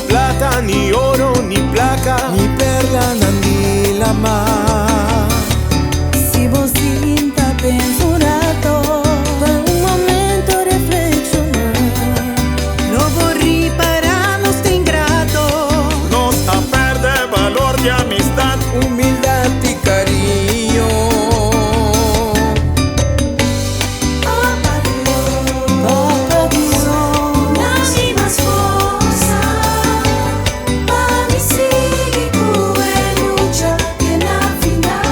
plata, ni oro, ni placa, ni perla, ni la mar. Si vos sinta penso un rato, per un momento reflexionar, no vorrei para no sta ingrato, nos a perder valor de amistad, humildad y cariño. Papà Dio, dammi más forza, fammi seguir con lucha que na final.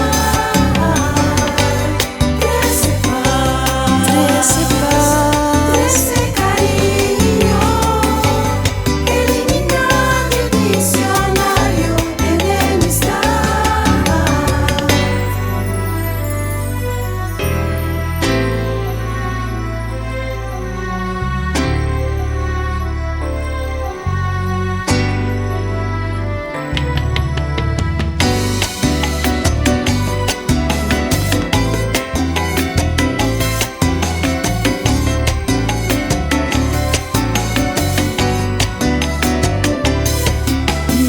Trece paz, cariño, eliminando el diccionario de enemistad.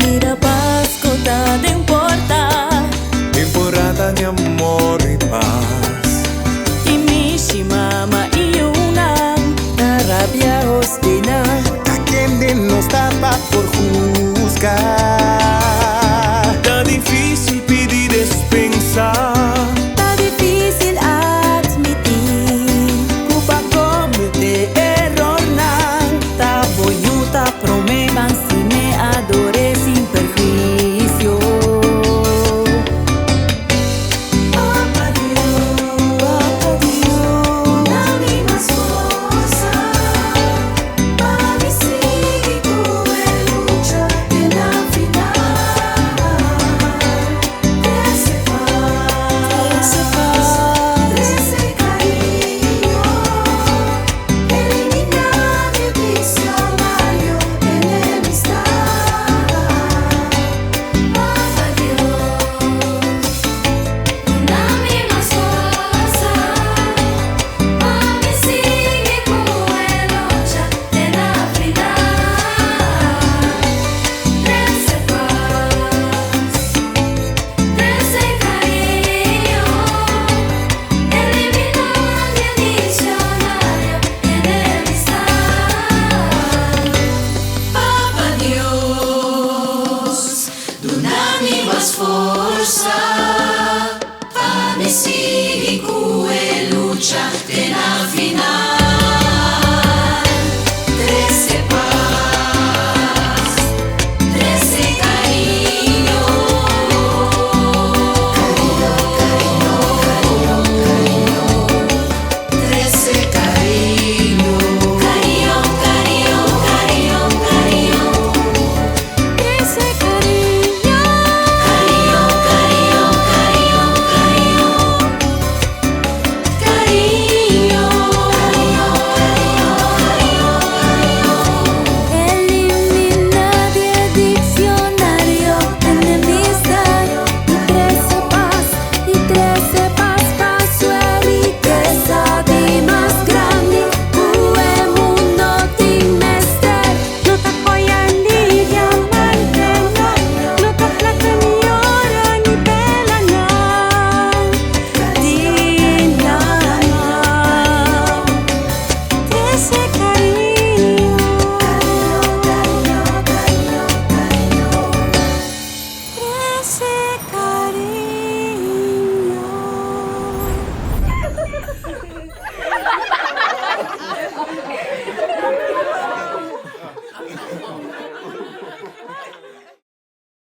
Mira Pasco, te importa, Temporada de amor y paz. y mi mama y una La rabia ostina, a quien nos tapa por juzgar.